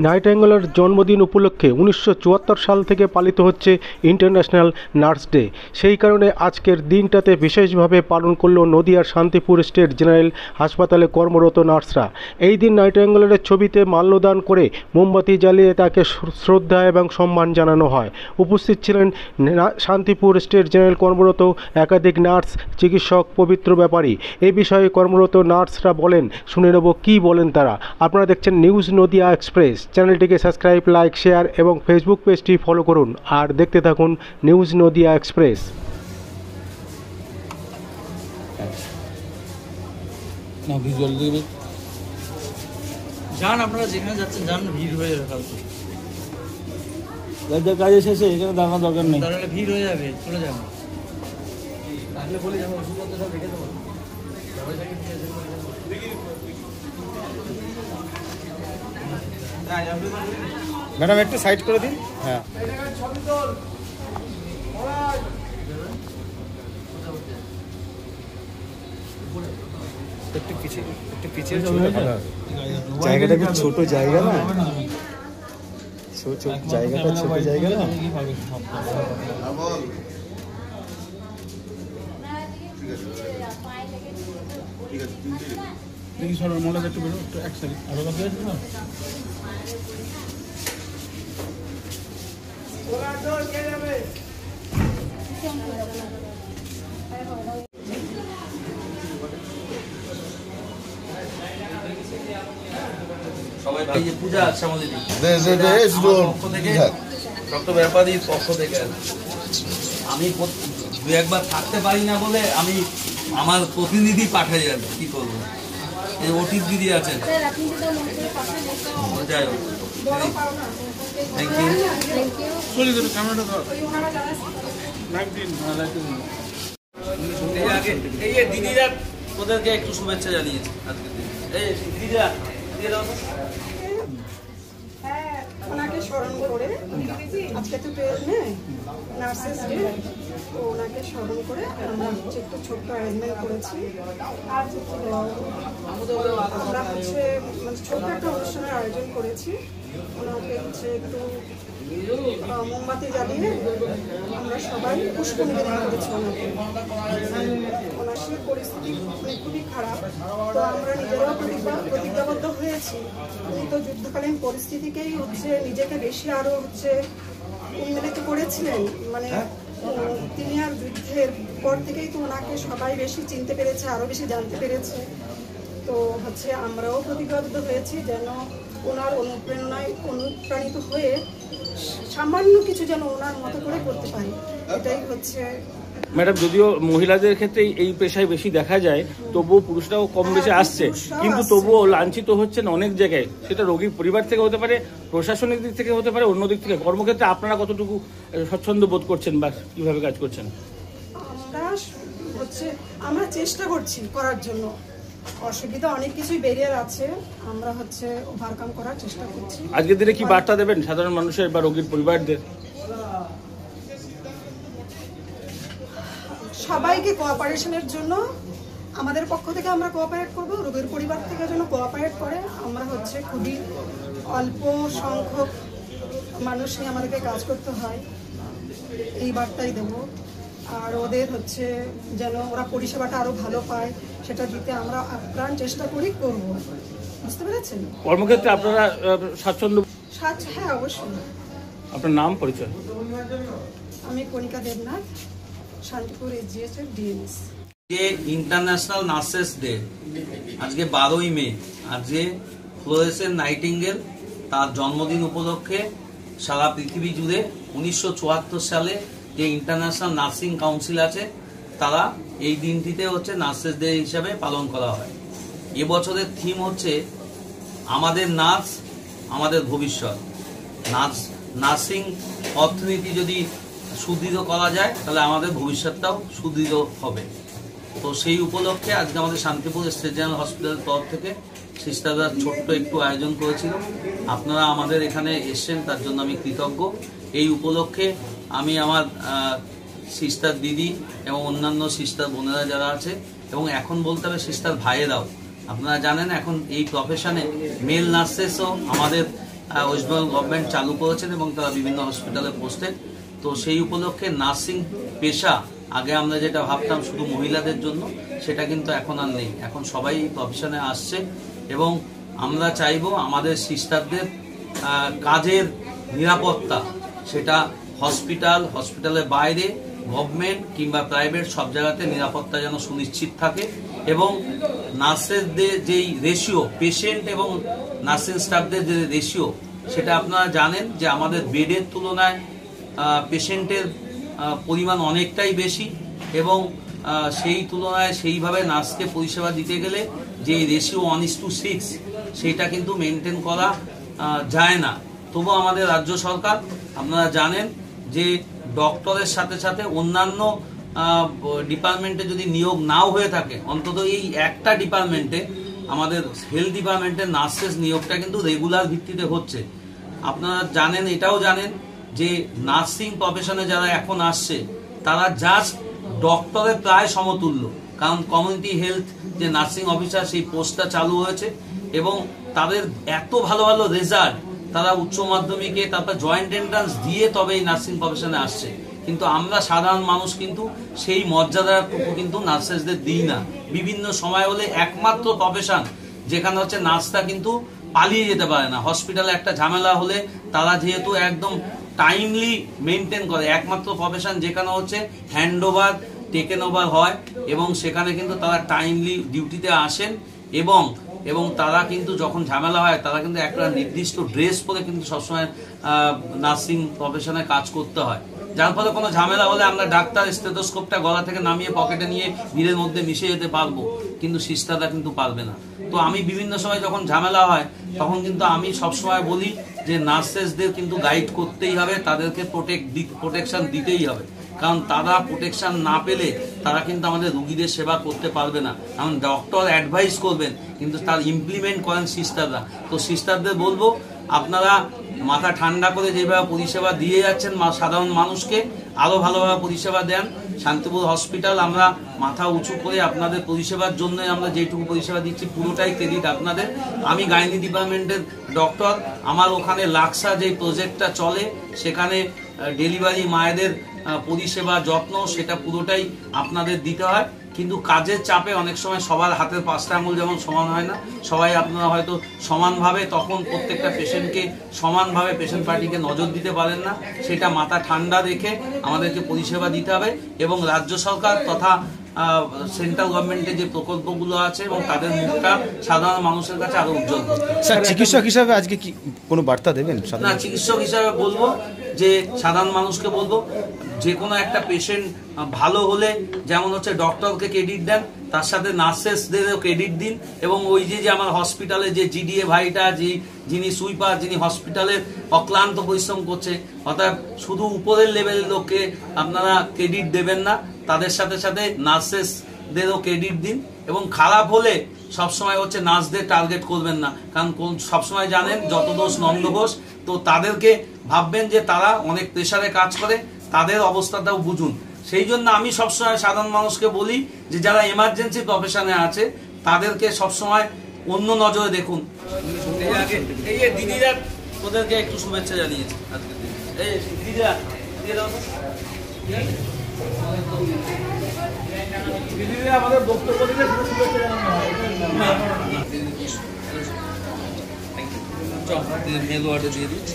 নাইটিঙ্গেলের জন্মদিন উপলক্ষে 1974 সাল থেকে পালিত হচ্ছে ইন্টারন্যাশনাল নার্স ডে। সেই কারণে আজকের দিনটাতে বিশেষভাবে পালন করলো নদিয়ার শান্তিপুর স্টেট জেনারেল হাসপাতালে কর্মরত নার্সরা। এই দিন নাইটিঙ্গেলের ছবিতে মাল্যদান করে মোমবাতি জ্বালিয়ে তাকে শ্রদ্ধা এবং সম্মান জানানো হয়। উপস্থিত ছিলেন শান্তিপুর স্টেট জেনারেল কর্মরত একাধিক নার্স, চিকিৎসক, পবিত্র ব্যাপারী। এই বিষয়ে কর্মরত নার্সরা বলেন, শুনে নেব কী বলেন তারা। আপনারা দেখছেন নিউজ নদিয়া এক্সপ্রেস। চ্যানেলটিকে সাবস্ক্রাইব, লাইক, শেয়ার এবং ফেসবুক পেজটি ফলো করুন আর দেখতে থাকুন নিউজ নদিয়া এক্সপ্রেস। যান, আপনারা যেখানে যাচ্ছেন যান, ভিড় হয়ে যাবে কালকে। কাজে শেষে এখানে দাঁড়ানোর দরকার নেই, দাঁড়ালে ভিড় হয়ে যাবে, চলে যাবো। তাহলে বলি যাবো, ওষুধপত্র সব রেখে দেবো। ম্যাডাম একটু সাইড করে দিন। হ্যাঁ, একটু পিছিয়ে জায়গাটা খুব ছোট জায়গা না, জায়গাটা ছোট জায়গা না। দেখি সবার মোটা একটু বেরো, একটু এক সেকেন্ড আরো বাকি আছে না। সবাই ভাই যে পূজা আছে আমাদের ডক্টর ব্যাপারীর পক্ষ থেকে আমি দু একবার থাকতে পারি না বলে আমি আমার প্রতিনিধি পাঠাই আর কি করবো। এই ওটির দিদি আছেন, যাই হোক, থ্যাংক ইউ। ক্যামেরাটা ধর, এই যে দিদিরা ওদেরকে একটু শুভেচ্ছা জানিয়েছে আজকের দিন। এই দিদিরা দিয়ে দাও। ওনাকে স্মরণ করে আজকে তো নার্সেস ডে, তো ওনাকে স্মরণ করে আমরা হচ্ছে একটু ছোট্ট অ্যারেঞ্জমেন্ট করেছি। আমরা হচ্ছে মানে ছোট্ট একটা অনুষ্ঠানের আয়োজন করেছি। ওনাকে হচ্ছে একটু মোমবাতি জ্বালিয়ে আমরা সবাই পুষ্প নিবেদন করেছি ওনাকে। ওনার সেই পরিস্থিতি খুবই খারাপ, তো আমরা নিজেরাও প্রতিজ্ঞাবদ্ধ হয়েছি। উনি তো যুদ্ধকালীন পরিস্থিতিকেই হচ্ছে নিজেকে বেশি আরো হচ্ছে উন্মিলিত করেছিলেন। মানে তিনি আর যুদ্ধের পর থেকেই তো ওনাকে সবাই বেশি চিনতে পেরেছে, আরো বেশি জানতে পেরেছে। তো হচ্ছে আমরাও প্রতিজ্ঞাবদ্ধ হয়েছি যেন ওনার অনুপ্রেরণায় অনুপ্রাণিত হয়ে সামান্য কিছু যেন ওনার মতো করে করতে পারি, এটাই হচ্ছে। ম্যাডাম, যদিও মহিলাদের ক্ষেত্রে এই পেশায় বেশি দেখা যায়, তবুও পুরুষরাও কম বেশি আসছে, কিন্তু তবুও লাঞ্ছিত হচ্ছেন অনেক জায়গায়। সেটা রোগীর পরিবার থেকে হতে পারে, প্রশাসনিক দিক থেকে হতে পারে, অন্য দিক থেকে। কর্মক্ষেত্রে আপনারা কতটুকু স্বচ্ছন্দ বোধ করছেন বা কিভাবে কাজ করছেন? আমরা চেষ্টা করছি করার জন্য। অসুবিধা অনেক কিছুই বেরিয়ে আছে, আমরা হচ্ছে ওভারকাম করার চেষ্টা করছি। আজকের দিনে কি বার্তা দেবেন সাধারণ মানুষের বা রোগীর পরিবারদের? সবাইকে কোঅপারেশনের জন্য আমাদের পক্ষ থেকে আমরা কোঅপারেট করব, রোগীর পরিবার থেকে যেন কোঅপারেট করে। আমরা হচ্ছে খুবই অল্প সংখ্যক মানুষ নিয়ে আমাদেরকে কাজ করতে হয়, এই বার্তাই দেব। আর ওদের হচ্ছে যেন ওরা পরিষেবাটা আরো ভালো পায়, সেটা দিতে আমরা আপ্রাণ চেষ্টা করব। বুঝতে পেরেছেন? কর্মক্ষেত্রে আপনারা স্বাচ্ছন্দ্য? হ্যাঁ, অবশ্যই। আপনার নাম, পরিচয়? আমি কণিকা দেবনাথ, শান্তিপুর এসজিএস এর ডিএনএস। যে ইন্টারন্যাশনাল নার্সেস ডে আজকে 12ই মে, আজকে ফ্লোরেন্স নাইটিঙ্গেল তার জন্মদিন উপলক্ষে সারা পৃথিবী জুড়ে 1974 সালে যে ইন্টারন্যাশনাল নার্সিং কাউন্সিল আছে, তারা এই দিনটিতে হচ্ছে নার্সেস ডে হিসাবে পালন করা হয়। এবছরের থিম হচ্ছে আমাদের নার্স আমাদের ভবিষ্যৎ। নার্সিং অর্থনীতি যদি সুদৃঢ় করা যায় তাহলে আমাদের ভবিষ্যৎটাও সুদৃঢ় হবে। তো সেই উপলক্ষে আজকে আমাদের শান্তিপুর স্টেট জেনারেল হসপিটালের তরফ থেকে সিস্টাররা ছোট্ট একটু আয়োজন করেছিল। আপনারা আমাদের এখানে এসছেন, তার জন্য আমি কৃতজ্ঞ। এই উপলক্ষে আমি আমার সিস্টার দিদি এবং অন্যান্য সিস্টার বোনেরা যারা আছে, এবং এখন বলতে হবে সিস্টার ভাইয়েরাও, আপনারা জানেন এখন এই প্রফেশনে মেল নার্সেসও আমাদের ওয়েস্টবেঙ্গল গভর্নমেন্ট চালু করেছেন এবং তারা বিভিন্ন হসপিটালে পোস্টেড। তো সেই উপলক্ষে নার্সিং পেশা আগে আমরা যেটা ভাবতাম শুধু মহিলাদের জন্য, সেটা কিন্তু এখন আর নেই। এখন সবাই এই প্রফেশনে আসছে এবং আমরা চাইবো আমাদের সিস্টারদের কাজের নিরাপত্তা, সেটা হসপিটালের বাইরে, গভর্নমেন্ট কিংবা প্রাইভেট সব জায়গাতে নিরাপত্তা যেন সুনিশ্চিত থাকে। এবং নার্সেসদের যেই রেশিও, পেশেন্ট এবং নার্সিং স্টাফদের যে রেশিও, সেটা আপনারা জানেন যে আমাদের বেডের তুলনায় পেশেন্টের পরিমাণ অনেকটাই বেশি এবং সেই তুলনায় সেইভাবে নার্সকে পরিষেবা দিতে গেলে যে রেশিও 1:6 সেইটা কিন্তু মেনটেন করা যায় না। তবু আমাদের রাজ্য সরকার, আপনারা জানেন যে ডক্টরের সাথে সাথে অন্যান্য ডিপার্টমেন্টে যদি নিয়োগ নাও হয়ে থাকে, অন্তত এই একটা ডিপার্টমেন্টে আমাদের হেলথ ডিপার্টমেন্টের নার্সেস নিয়োগটা কিন্তু রেগুলার ভিত্তিতে হচ্ছে। আপনারা জানেন, এটাও জানেন যে নার্সিং প্রফেশনে যারা এখন আসছে তারা জাস্ট ডক্টরের প্রায় সমতুল্য, কারণ কমিউনিটি হেলথ যে নার্সিং অফিসার সেই পোস্টটা চালু হয়েছে এবং তাদের এত ভালো ভালো রেজাল্ট, তারা উচ্চ মাধ্যমিকে তারপর জয়েন্ট এন্ট্রান্স দিয়ে তবে এই নার্সিং প্রফেশনে আসছে। কিন্তু আমরা সাধারণ মানুষ কিন্তু সেই মর্যাদাটুকু কিন্তু নার্সেসদের দিই না। বিভিন্ন সময় হলে একমাত্র প্রফেশন যেখানে হচ্ছে নার্সটা কিন্তু পালিয়ে যেতে পারে না। হসপিটালে একটা ঝামেলা হলে তারা যেহেতু একদম টাইমলি মেনটেন করে, একমাত্র প্রফেশন যেখানে হচ্ছে হ্যান্ড ওভার টেকেন ওভার হয় এবং সেখানে কিন্তু তারা টাইমলি ডিউটিতে আসেন এবং তারা কিন্তু যখন ঝামেলা হয় তারা কিন্তু একটা নির্দিষ্ট ড্রেস পরে কিন্তু সবসময় নার্সিং প্রফেশনে কাজ করতে হয়, যার ফলে কোনো ঝামেলা হলে আমরা ডাক্তার স্টেথোস্কোপটা গলা থেকে নামিয়ে পকেটে নিয়ে ভিড়ের মধ্যে মিশে যেতে পারবো, কিন্তু সিস্টাররা কিন্তু পারবে না। তো আমি বিভিন্ন সময় যখন ঝামেলা হয় তখন কিন্তু আমি সবসময় বলি যে নার্সেসদের কিন্তু গাইড করতেই হবে, তাদেরকে প্রোটেকশন দিতেই হবে, কারণ তারা প্রোটেকশন না পেলে তারা কিন্তু আমাদের রুগীদের সেবা করতে পারবে না। কারণ ডক্টর অ্যাডভাইস করবেন কিন্তু তার ইমপ্লিমেন্ট করেন সিস্টাররা। তো সিস্টারদের বলবো, আপনারা মাথা ঠান্ডা করে যেভাবে পরিষেবা দিয়ে যাচ্ছেন সাধারণ মানুষকে, আরো ভালোভাবে পরিষেবা দেন। শান্তিপুর হসপিটাল আমরা মাথা উঁচু করে আপনাদের পরিষেবার জন্য আমরা যেটুকু পরিষেবা দিচ্ছি পুরোটাই ক্রেডিট আপনাদের। আমি গাইনি ডিপার্টমেন্টের ডক্টর, আমার ওখানে লাক্সা যে প্রজেক্টটা চলে সেখানে ডেলিভারি মায়েদের পরিষেবা যত্ন সেটা পুরোটাই আপনাদের দিতে হয়। কিন্তু কাজের চাপে অনেক সময় সবার হাতের 5টা আঙুল যেমন সমান হয় না, সবাই আপনারা হয়তো সমানভাবে তখন প্রত্যেকটা পেশেন্টকে সমানভাবে পেশেন্ট পার্টিকে নজর দিতে পারেন না। সেটা মাথা ঠান্ডা রেখে আমাদেরকে পরিষেবা দিতে হবে এবং রাজ্য সরকার তথা সেন্ট্রাল গভর্নমেন্টের যে প্রকল্পগুলো আছে এবং তাদের মুখটা সাধারণ মানুষের কাছে আরো উজ্জ্বল করতে হবে। স্যার, চিকিৎসক হিসাবে আজকে কি কোনো বার্তা দেবেন? না, চিকিৎসক হিসাবে বলবো যে সাধারণ মানুষকে বলবো যে কোনো একটা পেশেন্ট ভালো হলে যেমন হচ্ছে ডক্টরকে ক্রেডিট দেন, তার সাথে নার্সেসদেরও ক্রেডিট দিন এবং ওই যে আমার হসপিটালে যে জিডিএ ভাইটা, যিনি সুইপার, যিনি হসপিটালের অক্লান্ত পরিশ্রম করছে, অর্থাৎ শুধু উপরের লেভেলের লোককে আপনারা ক্রেডিট দেবেন না, তাদের সাথে সাথে নার্সেসদেরও ক্রেডিট দিন। এবং খারাপ হলে সবসময় হচ্ছে নার্সদের টার্গেট করবেন না, কারণ সবসময় জানেন যত দোষ নন্দ ঘোষ। তো তাদেরকে ভাববেন যে তারা অনেক প্রেশারে কাজ করে, তাদের অবস্থাটাও বুঝুন। সেই জন্য আমি সবসময় সাধারণ মানুষকে বলি যে যারা এমার্জেন্সি প্রফেশনে আছে তাদেরকে সবসময় অন্য নজরে দেখুন। এই দিদিরা ওদেরকে একটু শুভেচ্ছা জানিয়েছে আজকে। এই দিদিরা দিদিরা আমাদের বক্তব্য দিলে শুভেচ্ছা জানানো হয়। মেল ওয়ার্ডে দিয়ে দিচ্ছি।